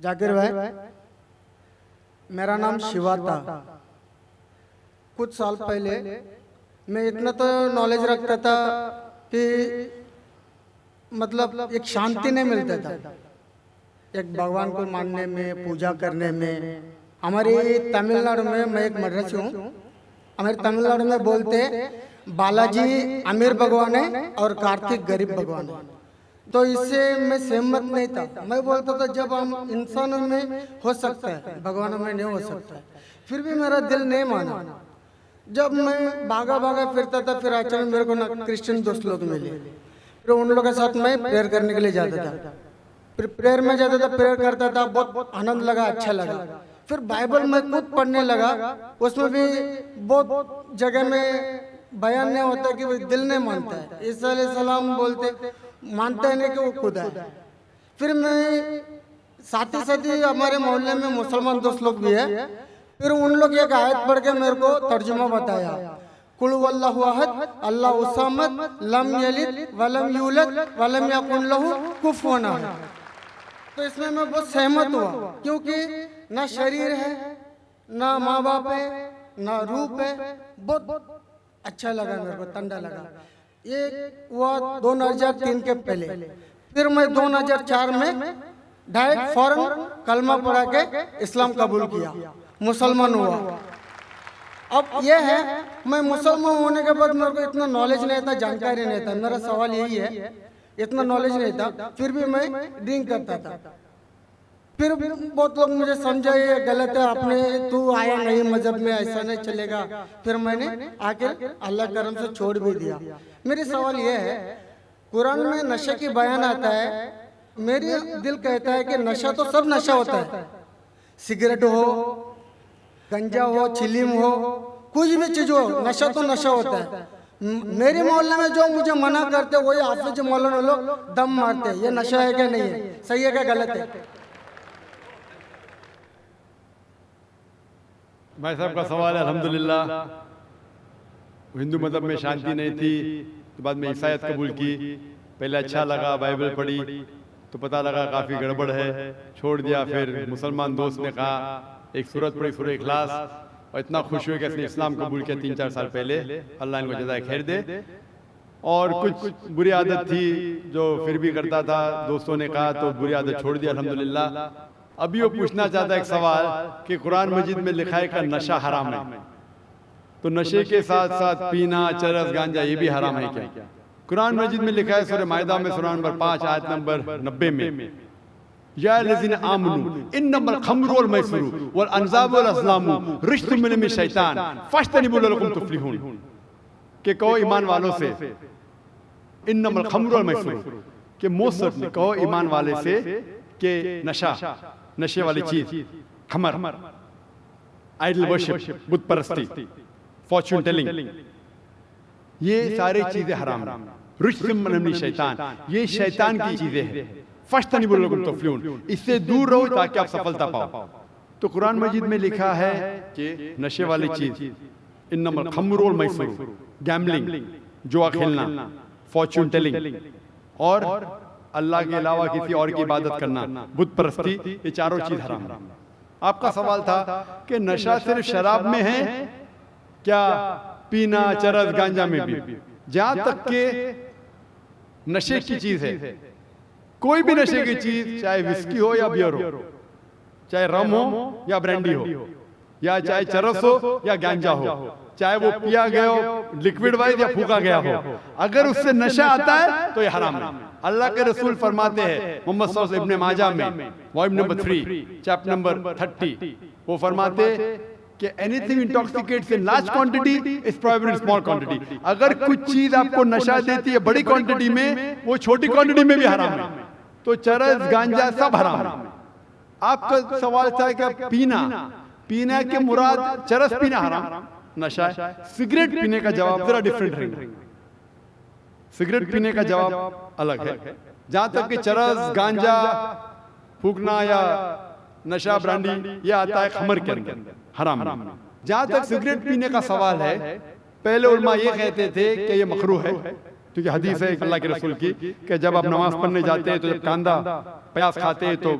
जाकिर भाई, मेरा नाम शिवा था। कुछ साल पहले मैं इतना तो नॉलेज रखता था कि मतलब एक शांति नहीं मिलता था एक भगवान को मानने में, पूजा करने में। हमारी तमिलनाडु में, मैं एक मद्रासी हूँ, हमारे तमिलनाडु में बोलते बालाजी अमीर भगवान है और कार्तिक गरीब भगवान है। तो इससे मैं सहमत नहीं था। मैं बोलता था जब हम इंसानों में हो सकता है, भगवानों में नहीं हो सकता है। फिर भी मेरा दिल नहीं माना। जब मैं भागा भागा फिरता था, फिर अचानक मेरे को ना क्रिश्चियन दोस्त लोग मिले। फिर उन लोगों के साथ मैं प्रेयर करने के लिए जाता था। फिर प्रेयर में जाता था, प्रेयर करता था, बहुत आनंद लगा, अच्छा लगा। फिर बाइबल में खुद पढ़ने लगा। उसमें भी बहुत जगह में बयान नहीं होता कि वो दिल नहीं मानता है। ईसा अलैहिस्सलाम बोलते मानते हैं नहीं कि वो खुदा है। फिर मैं साथ ही साथ ही हमारे मोहल्ले में मुसलमान दोस्त लोग भी है। फिर उन लोग एक आयत पढ़ के मेरे को तर्जुमा बताया, कुल वल्लाहु अहद अल्लाहु समद लम यलिद वलम यूलद वलम यकुन लहू कुफुवन अहद। तो इसमें मैं बहुत सहमत हुआ, क्योंकि ना शरीर है, ना माँ बाप है, ना रूप है। बहुत अच्छा लगा मेरे को, ठंडा लगा। ये हुआ 2003 के पहले। फिर मैं 2004 में डायरेक्ट फौरन कलमा पढ़ा के इस्लाम कबूल किया, मुसलमान हुआ। अब यह है, मैं मुसलमान होने के बाद मेरे को इतना नॉलेज नहीं था, जानकारी नहीं था। मेरा सवाल यही है, इतना नॉलेज नहीं था, फिर भी मैं ड्रिंक करता था। फिर बहुत लोग मुझे समझा ये गलत है, आपने तू आया नहीं मजहब में, ऐसा नहीं चलेगा। फिर मैंने आखिर अल्लाह करम से छोड़ भी दिया। मेरी सवाल यह है, कुरान में नशे की बयान आता है, मेरी दिल कहता है कि नशा तो सब नशा होता है, सिगरेट हो, गंजा हो, चिलीम हो, कुछ भी चीज हो, नशा तो नशा होता है। मेरे मोहल्ले में जो मुझे मना करते वही हाफिज मौलाना लोग दम मारते हैं। ये नशा है क्या नहीं है, सही है क्या गलत है? भाई साहब का सवाल है। अल्हम्दुलिल्लाह, हिंदू मजहब में शांति नहीं थी, तो बाद में ईसाईयत कबूल की। पहले अच्छा लगा, बाइबल पढ़ी तो पता लगा काफ़ी गड़बड़ है, छोड़ दिया। फिर मुसलमान दोस्त ने कहा, एक सूरत पढ़ी, सूरह इखलास, और इतना खुश हुए कि इसने इस्लाम कबूल किया 3-4 साल पहले। अल्लाह इनको जज़ाए खैर दे। और कुछ बुरी आदत थी जो फिर भी करता था, दोस्तों ने कहा तो बुरी आदत छोड़ दिया अल्हम्दुलिल्लाह। अभी वो पूछना चाहता है एक सवाल कि कुरान मजीद में लिखा है कि नशा हराम है, तो नशे के साथ साथ पीना, चरस, गांजा ये भी हराम है क्या? कुरान मजीद में लिखा है सूरह माइदा में, सूरह नंबर 5 आयत नंबर 90 में, या लज़ीना आमनू इन्नमल खम्रु वल मैसिरु वल अंज़ाबु वल अज़लामु रिज्सुम मिन शैतान फज्तनिबू लअल्लकुम तुफ्लिहून। के कहो ईमान वालों से, इन्नमल खम्रु वल मैसिरु, के मोस्ट सर्टेनली कहो ईमान वाले से के नशा, नशे वाली चीज, खमर, आइडल वर्शिप, बुत परस्ती, फॉर्च्यून टेलिंग, ये सारी चीजें हराम हैं। रिज्सुम मिन शैतान, ये शैतान की चीजें हैं। फज्तनिबू लअल्लकुम तुफ्लिहून, इससे दूर रहो ताकि आप सफलता पाओ। तो कुरान मजीद में लिखा है कि नशे वाली चीज, इन्नमल खम्रु वल मैसिरु, गैम्बलिंग, जुआ खेलना, फॉर्च्यून टेलिंग, और अल्लाह के अलावा किसी और की इबादत करना, बुत परस्ती, ये चारों चीज हराम है। आपका सवाल था कि नशा सिर्फ शराब में है क्या, पीना, चरस, गांजा में भी? जहां तक के नशे की चीज है, कोई भी नशे की चीज, चाहे विस्की हो या बियर हो, चाहे रम हो या ब्रांडी हो, या चाहे चरस हो या गांजा हो, चाहे वो पिया गया हो लिक्विड वाइज या फूका गया हो, अगर उससे नशा आता है तो ये हराम है। अल्लाह के रसूल फरमाते हैं मोहम्मद सल्लल्लाहु अलैहि वसल्लम इब्ने माजा में वॉल्यूम नंबर 3 चैप्टर नंबर 30, वो फरमाते कि anything intoxicates in large quantity is prohibited in small quantity. अगर कुछ चीज आपको नशा देती है बड़ी क्वांटिटी में, वो छोटी क्वांटिटी में भी हराम है। तो चरस, गांजा सब हराम है। आपका सवाल था कि पीना के मुराद चरस पीना हराम, नशा है। सिगरेट पीने का जवाब जरा डिफरेंट है। सिगरेट पीने का जवाब अलग है। जहां तक कि चरस, गांजा फूकना या नशा, ब्रांडी, ये आता है खमर के अंदर, हराम है। जहां तक सिगरेट पीने का सवाल है, पहले उलमा ये कहते थे कि ये मकरूह है, क्योंकि हदीस है अल्लाह के रसूल की कि जब आप नमाज पढ़ने जाते हैं तो जब कांदा प्याज खाते हैं तो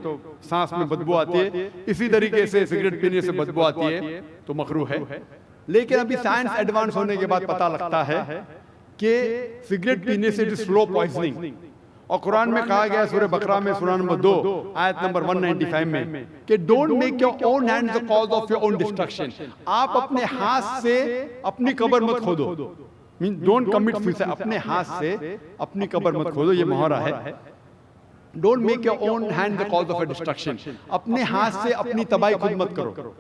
सांस में बदबू आती है, इसी तरीके से सिगरेट पीने से बदबू आती है तो मकरूह है। लेकिन अभी साइंस एडवांस होने के बाद पता लगता है कि सिगरेट पीने से इट इज स्लो पॉइजनिंग। और कुरान में कहा गया सूरह बकरा में सूरह नंबर 2 आयत नंबर 195 में कि don't make your own hands the cause of your own destruction. आप अपने हाथ से अपनी कब्र मत खोदो, मीन डोंट कमिट सुसाइड, अपने हाथ से अपनी कब्र मत खोदो, ये मुहावरा है। Don't make your own hand the cause of a destruction, अपने हाथ से अपनी तबाही खुद मत करो।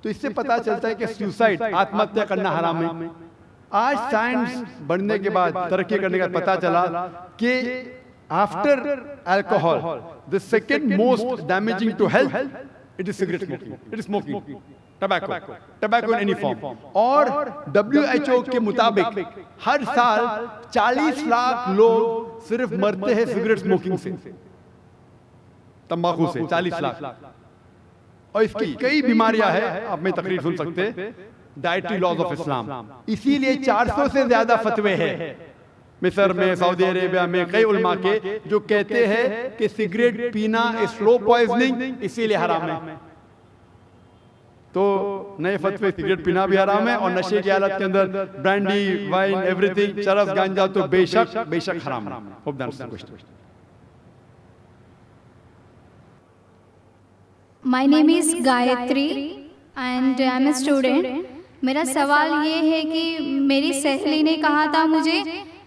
तो इससे पता चलता है कि सुसाइड, आत्महत्या करना हराम है। आज साइंस बढ़ने के बाद, तरक्की करने के बाद पता चला कि after alcohol the second most damaging to health it is cigarette smoking, it is smoking tobacco in any form. और WHO के मुताबिक हर साल 40 लाख लोग सिर्फ मरते हैं सिगरेट स्मोकिंग से, तंबाकू से 40 लाख। और इसकी कई बीमारियां हैं, आप में तकरीर सुन सकते हैं, डाइटरी लॉज ऑफ इस्लाम। इसीलिए 400 से ज्यादा फतवे हैं मिस्र में, सऊदी अरेबिया में, कई उलमा के जो कहते हैं कि सिगरेट पीना स्लो पॉइजनिंग, इसीलिए हराम है। तो नए फतवे, सिगरेट पीना भी हराम है और नशे की हालत के अंदर ब्रांडी, वाइन, एवरीथिंग, चरस, गांजा तो बेशक हराम है। Hope that answers the question. My name is Gayatri and I am a student. मेरा सवाल ये है कि मेरी सहेली ने कहा था मुझे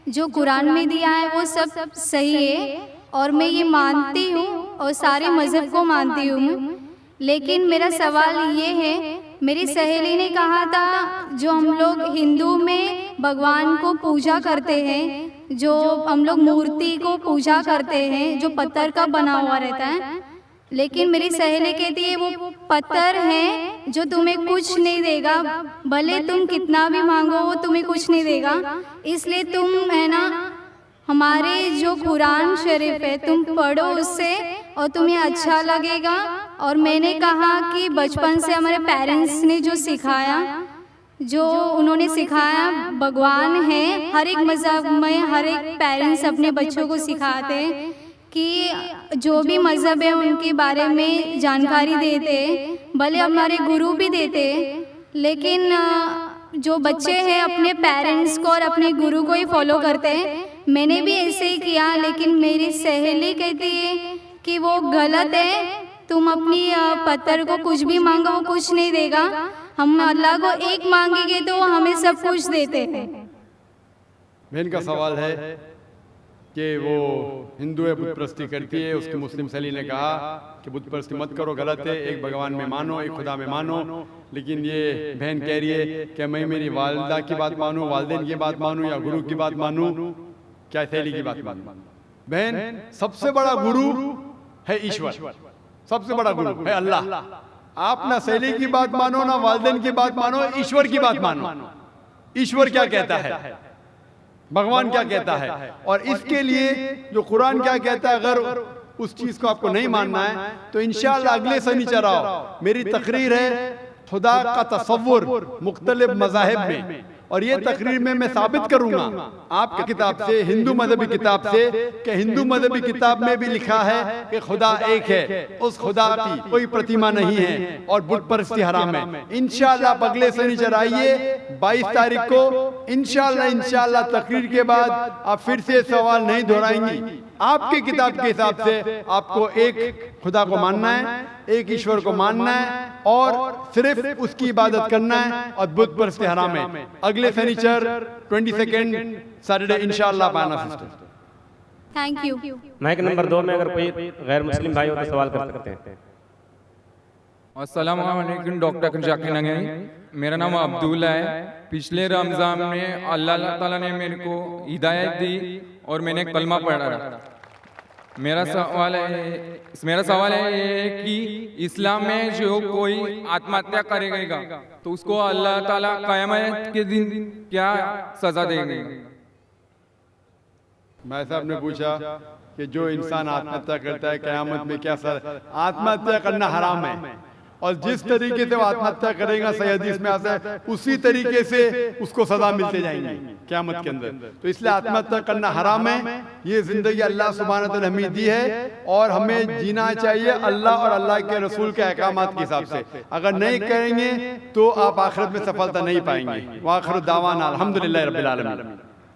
जो कुरान में दिया है वो सब सही है और मैं ये मानती हूँ और सारे मज़हब को मानती हूँ, लेकिन मेरा सवाल ये है, मेरी सहेली ने कहा था जो हम लोग हिंदू में भगवान को पूजा करते हैं, जो हम लोग मूर्ति को पूजा करते हैं जो पत्थर का बना हुआ रहता है, लेकिन मेरी सहेली कहती है वो पत्थर है जो तुम्हें कुछ नहीं देगा, भले तुम कितना भी मांगो वो तुम्हें कुछ नहीं देगा, इसलिए तुम है ना हमारे जो कुरान शरीफ है तुम पढ़ो उससे और तुम्हें अच्छा लगेगा। और मैंने कहा कि बचपन से हमारे पेरेंट्स ने जो सिखाया, जो उन्होंने सिखाया भगवान है, हर एक मज़हब में हर एक पेरेंट्स अपने बच्चों को सिखाते हैं कि जो भी मज़हब है उनके बारे में जानकारी देते, भले हमारे गुरु भी देते, लेकिन जो बच्चे हैं अपने पेरेंट्स को और अपने गुरु को ही फॉलो करते हैं। मैंने भी ऐसे ही किया, लेकिन मेरी सहेली कहती है कि वो गलत है, तुम अपनी पत्थर को कुछ भी मांगो वो कुछ नहीं देगा, हम अल्लाह को एक मांगेंगे तो वो हमें सब कुछ देते हैं। बहन का सवाल है कि वो हिंदू है, बुत परस्ती करती है, उसकी मुस्लिम सहेली ने कहा कि बुत परस्ती मत करो, गलत है, एक भगवान में मानो, एक खुदा में मानो। लेकिन ये बहन कह रही है कि मैं मेरी वालिदा की बात मानूं, वालिदैन की बात मानूं या गुरु की बात मानूं, क्या सहेली की बात मानूं? बहन, सबसे बड़ा गुरु है ईश्वर, सबसे बड़ा गुरु है अल्लाह। आप ना सहेली की बात मानो, ना वालिदैन की बात मानो, ईश्वर की बात मानो। ईश्वर क्या कहता है, भगवान क्या कहता है, और इसके लिए जो कुरान क्या कहता है, अगर उस चीज को आपको नहीं मानना है तो इंशाअल्लाह अगले शनिचर आओ, मेरी तकरीर है खुदा का तसव्वुर मुख्तलिफ मज़ाहिब में, और ये तकरीर में मैं साबित करूंगा आपके किताब से, हिंदू मजहबी किताब से, कि हिंदू मजहबी किताब में भी लिखा है कि खुदा एक है, उस खुदा की कोई प्रतिमा नहीं है और बुत परस्ती हराम है। इंशाअल्लाह आप अगले शनिचर आइए 22 तारीख को, इंशाअल्लाह तकरीर के बाद आप फिर से सवाल नहीं दोहराएंगी। आपके किताब के हिसाब से आपको एक खुदा को मानना है, एक ईश्वर को मानना है और सिर्फ उसकी इबादत करना है, और बुत परस्ती हराम है। अगले शनिचर 22 सैटरडे इंशाअल्लाह पाना sister. Thank you. Mic number 2 में अगर कोई गैर मुस्लिम भाई हो तो सवाल कर सकते हैं। अस्सलाम वालेकुम डॉक्टर जाकिर नंगई, मेरा नाम अब्दुल्ला है। पिछले रमज़ान में अल्लाह ताला ने मेरे को हिदायत दी और मैंने कलमा पढ़ा। मेरा सवाल है कि इस्लाम में जो कोई आत्महत्या करेगा तो उसको अल्लाह ताला क़यामत के दिन क्या सजा देंगे? भाई साहब ने पूछा कि जो इंसान आत्महत्या करता है क़यामत में क्या सजा। आत्महत्या करना हराम है, और जिस तरीके से वो आत्महत्या करेगा, सही हदीस में आता है, उसी तरीके से उसको सजा मिलते जाएंगी क़यामत के अंदर। तो इसलिए आत्महत्या करना हराम है। ये जिंदगी अल्लाह सुब्हानहू व तआला ने हमें दी है और हमें जीना चाहिए अल्लाह और अल्लाह के रसूल के अहकामात के हिसाब से। अगर नहीं करेंगे तो आप आखिरत में सफलता नहीं पाएंगे। व आखिर दावाना अल्हम्दुलिल्लाहि रब्बिल आलमीन।